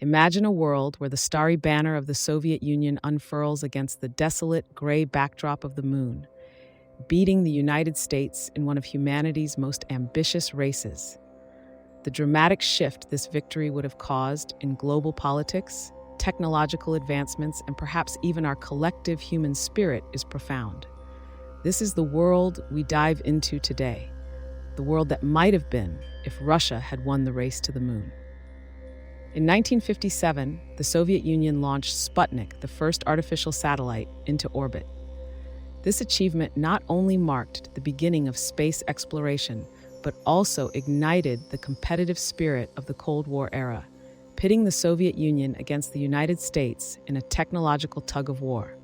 Imagine a world where the starry banner of the Soviet Union unfurls against the desolate, gray backdrop of the moon, beating the United States in one of humanity's most ambitious races. The dramatic shift this victory would have caused in global politics, technological advancements, and perhaps even our collective human spirit is profound. This is the world we dive into today, the world that might have been if Russia had won the race to the moon. In 1957, the Soviet Union launched Sputnik, the first artificial satellite, into orbit. This achievement not only marked the beginning of space exploration, but also ignited the competitive spirit of the Cold War era, pitting the Soviet Union against the United States in a technological tug-of-war.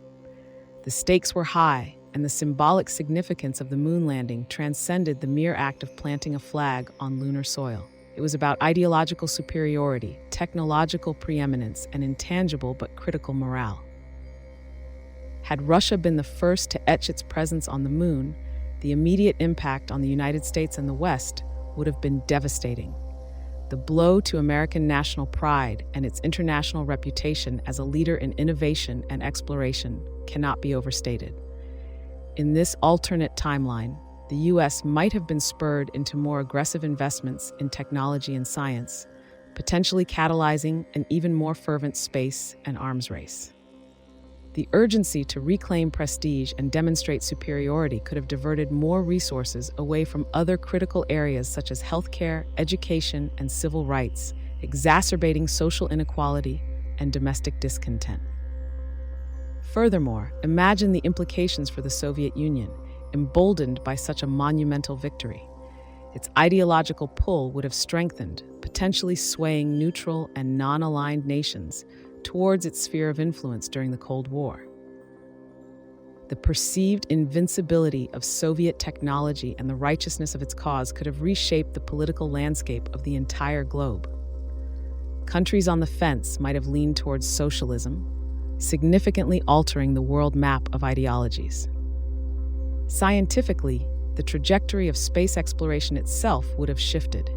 The stakes were high, and the symbolic significance of the moon landing transcended the mere act of planting a flag on lunar soil. It was about ideological superiority, technological preeminence, and intangible but critical morale. Had Russia been the first to etch its presence on the moon, the immediate impact on the United States and the West would have been devastating. The blow to American national pride and its international reputation as a leader in innovation and exploration cannot be overstated. In this alternate timeline, the U.S. might have been spurred into more aggressive investments in technology and science, potentially catalyzing an even more fervent space and arms race. The urgency to reclaim prestige and demonstrate superiority could have diverted more resources away from other critical areas such as healthcare, education, and civil rights, exacerbating social inequality and domestic discontent. Furthermore, imagine the implications for the Soviet Union, emboldened by such a monumental victory. Its ideological pull would have strengthened, potentially swaying neutral and non-aligned nations towards its sphere of influence during the Cold War. The perceived invincibility of Soviet technology and the righteousness of its cause could have reshaped the political landscape of the entire globe. Countries on the fence might have leaned towards socialism, significantly altering the world map of ideologies. Scientifically, the trajectory of space exploration itself would have shifted.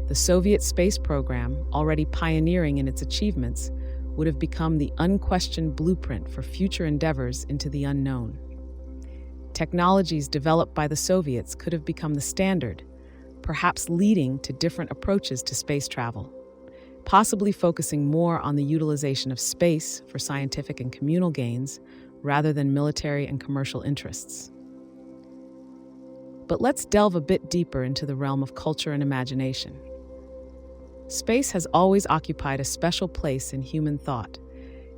The Soviet space program, already pioneering in its achievements, would have become the unquestioned blueprint for future endeavors into the unknown. Technologies developed by the Soviets could have become the standard, perhaps leading to different approaches to space travel, possibly focusing more on the utilization of space for scientific and communal gains rather than military and commercial interests. But let's delve a bit deeper into the realm of culture and imagination. Space has always occupied a special place in human thought,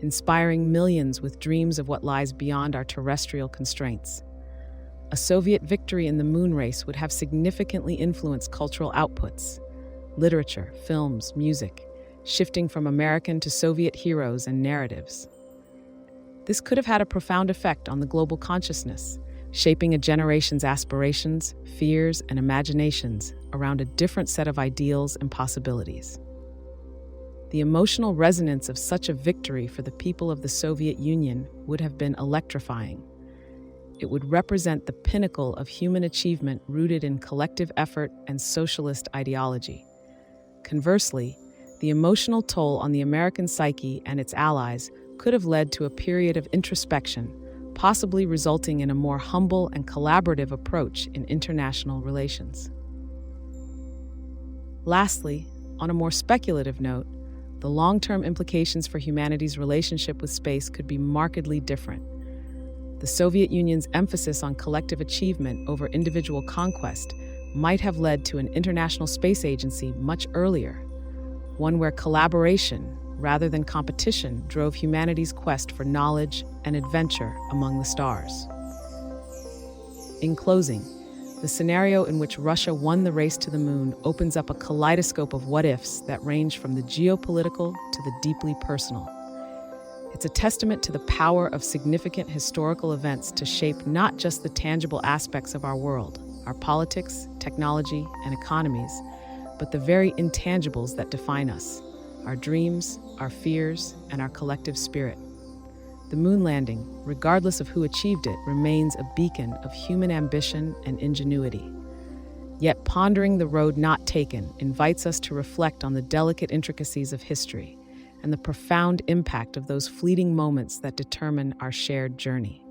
inspiring millions with dreams of what lies beyond our terrestrial constraints. A Soviet victory in the moon race would have significantly influenced cultural outputs, literature, films, music, shifting from American to Soviet heroes and narratives. This could have had a profound effect on the global consciousness, shaping a generation's aspirations, fears, and imaginations around a different set of ideals and possibilities. The emotional resonance of such a victory for the people of the Soviet Union would have been electrifying. It would represent the pinnacle of human achievement rooted in collective effort and socialist ideology. Conversely, the emotional toll on the American psyche and its allies could have led to a period of introspection, possibly resulting in a more humble and collaborative approach in international relations. Lastly, on a more speculative note, the long-term implications for humanity's relationship with space could be markedly different. The Soviet Union's emphasis on collective achievement over individual conquest might have led to an international space agency much earlier, one where collaboration, rather than competition, drove humanity's quest for knowledge and adventure among the stars. In closing, the scenario in which Russia won the race to the moon opens up a kaleidoscope of what-ifs that range from the geopolitical to the deeply personal. It's a testament to the power of significant historical events to shape not just the tangible aspects of our world, our politics, technology, and economies, but the very intangibles that define us, our dreams, our fears, and our collective spirit. The moon landing, regardless of who achieved it, remains a beacon of human ambition and ingenuity. Yet pondering the road not taken invites us to reflect on the delicate intricacies of history, and the profound impact of those fleeting moments that determine our shared journey.